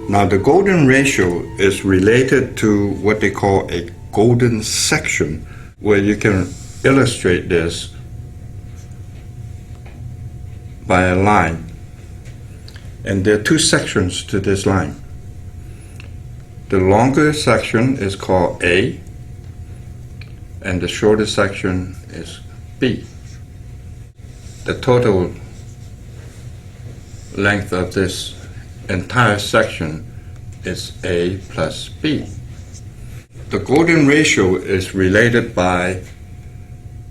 Now the golden ratio is related to what they call a golden section, where you can illustrate this by a line. And there are two sections to this line. The longer section is called A, and the shorter section is B. The total length of this entire section is A plus B. The golden ratio is related by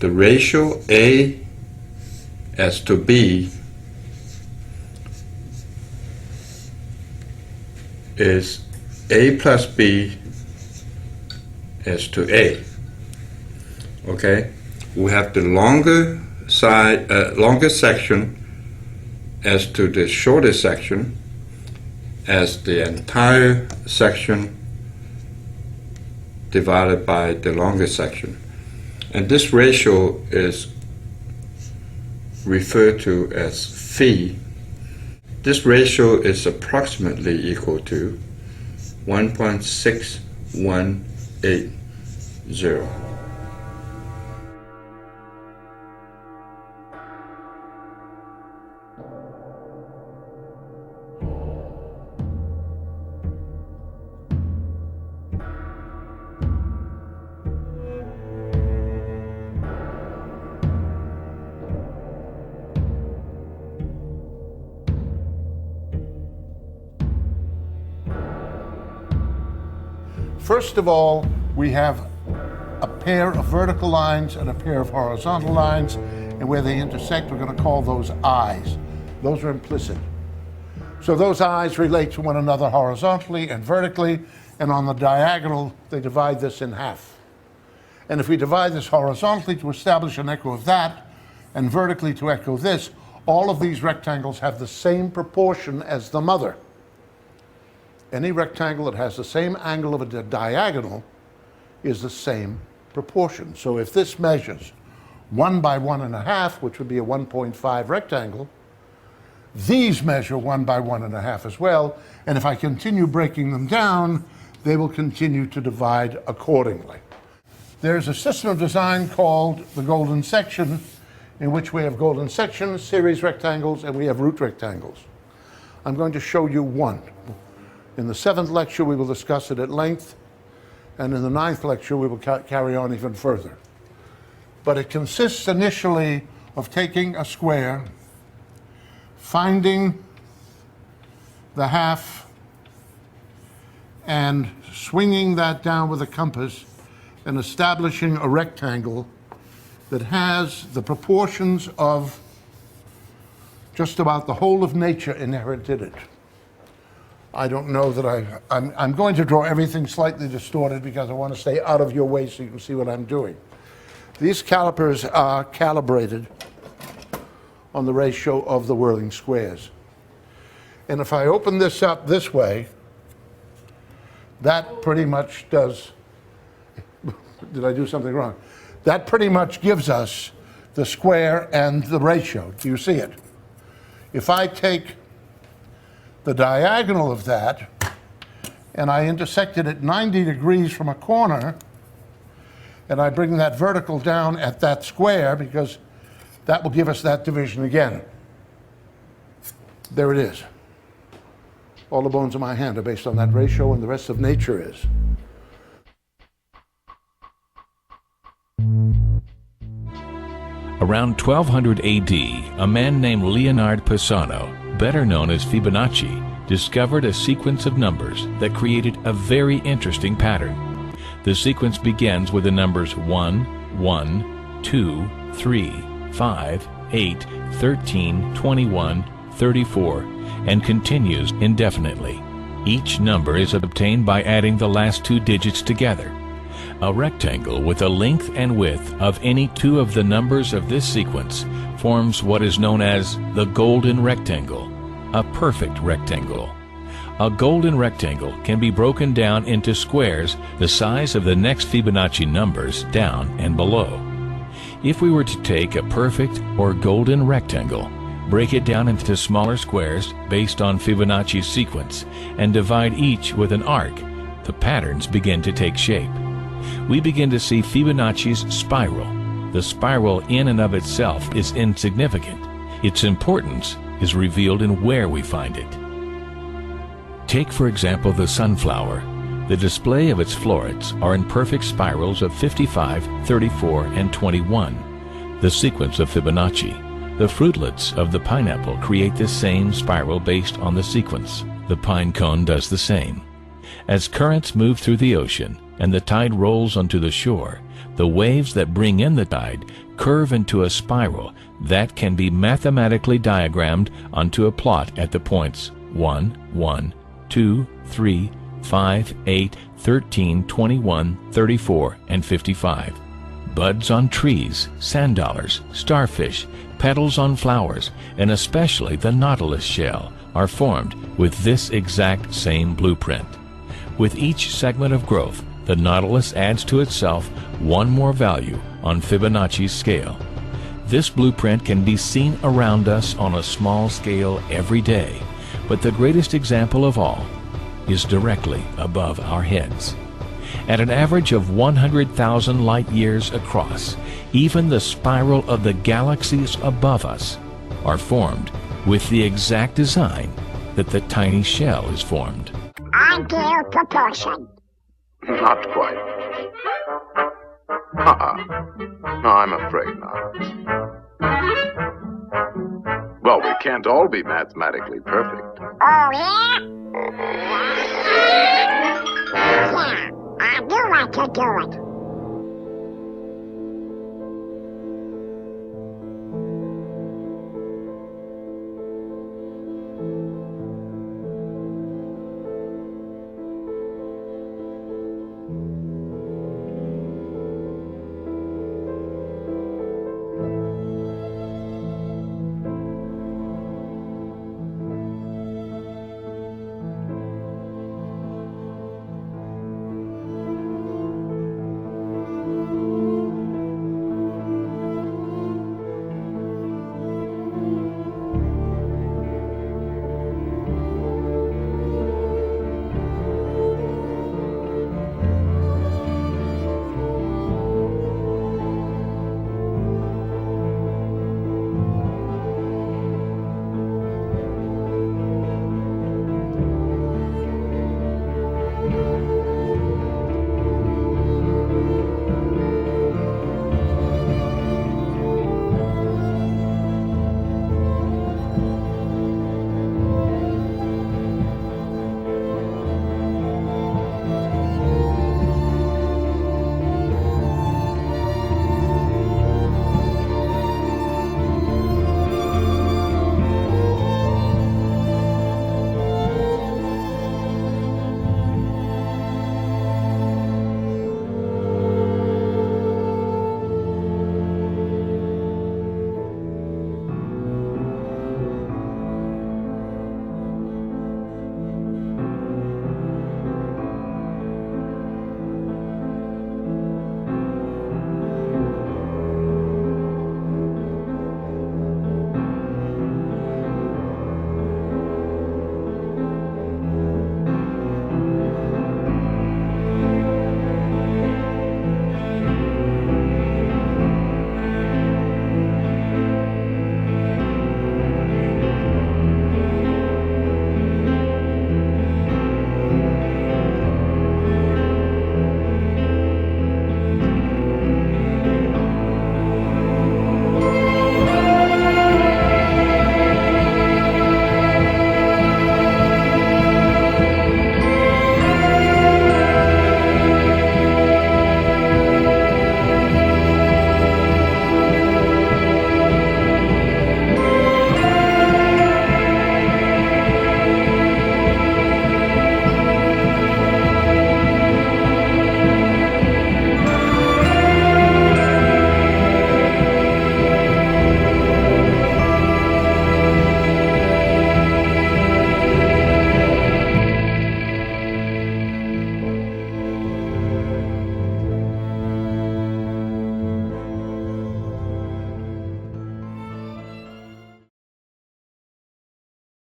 the ratio A as to B is A plus B as to A. Okay, we have the longer section as to the shorter section as the entire section divided by the longer section. And this ratio is referred to as phi. This ratio is approximately equal to 1.6180. First of all, we have a pair of vertical lines and a pair of horizontal lines, and where they intersect, we're going to call those eyes. Those are implicit. So those eyes relate to one another horizontally and vertically, and on the diagonal, they divide this in half. And if we divide this horizontally to establish an echo of that, and vertically to echo this, all of these rectangles have the same proportion as the mother. Any rectangle that has the same angle of a diagonal is the same proportion. So if this measures 1 by 1.5, which would be a 1.5 rectangle, these measure 1 by 1.5 as well. And if I continue breaking them down, they will continue to divide accordingly. There's a system of design called the golden section, in which we have golden sections, series rectangles, and we have root rectangles. I'm going to show you one. In the 7th lecture, we will discuss it at length, and in the 9th lecture, we will carry on even further. But it consists initially of taking a square, finding the half, and swinging that down with a compass, and establishing a rectangle that has the proportions of just about the whole of nature inherent in it. I don't know that I'm going to draw everything slightly distorted because I want to stay out of your way so you can see what I'm doing. These calipers are calibrated on the ratio of the whirling squares. And if I open this up this way, that pretty much does, did I do something wrong? That pretty much gives us the square and the ratio. Do you see it? If I take the diagonal of that, and I intersect it at 90 degrees from a corner, and I bring that vertical down at that square, because that will give us that division again. There it is. All the bones of my hand are based on that ratio, and the rest of nature is. Around 1200 AD, a man named Leonard Pisano, better known as Fibonacci, discovered a sequence of numbers that created a very interesting pattern. The sequence begins with the numbers 1, 1, 2, 3, 5, 8, 13, 21, 34, and continues indefinitely. Each number is obtained by adding the last two digits together. A rectangle with a length and width of any two of the numbers of this sequence forms what is known as the golden rectangle, a perfect rectangle. A golden rectangle can be broken down into squares the size of the next Fibonacci numbers down and below. If we were to take a perfect or golden rectangle, Break it down into smaller squares based on Fibonacci's sequence and divide each with an arc. The patterns begin to take shape. We begin to see Fibonacci's spiral. The spiral in and of itself is insignificant. Its importance is revealed in where we find it. Take, for example, the sunflower. The display of its florets are in perfect spirals of 55, 34, and 21, the sequence of Fibonacci. The fruitlets of the pineapple create the same spiral based on the sequence. The pine cone does the same. As currents move through the ocean and the tide rolls onto the shore, the waves that bring in the tide curve into a spiral that can be mathematically diagrammed onto a plot at the points 1, 1, 2, 3, 5, 8, 13, 21, 34, and 55. Buds on trees, sand dollars, starfish, petals on flowers, and especially the nautilus shell are formed with this exact same blueprint. With each segment of growth, the nautilus adds to itself one more value on Fibonacci's scale. This blueprint can be seen around us on a small scale every day, but the greatest example of all is directly above our heads. At an average of 100,000 light years across, even the spiral of the galaxies above us are formed with the exact design that the tiny shell is formed. Ideal proportion. Not quite. No, I'm afraid not. Well, we can't all be mathematically perfect. Oh, yeah? Yeah, I do like to do it.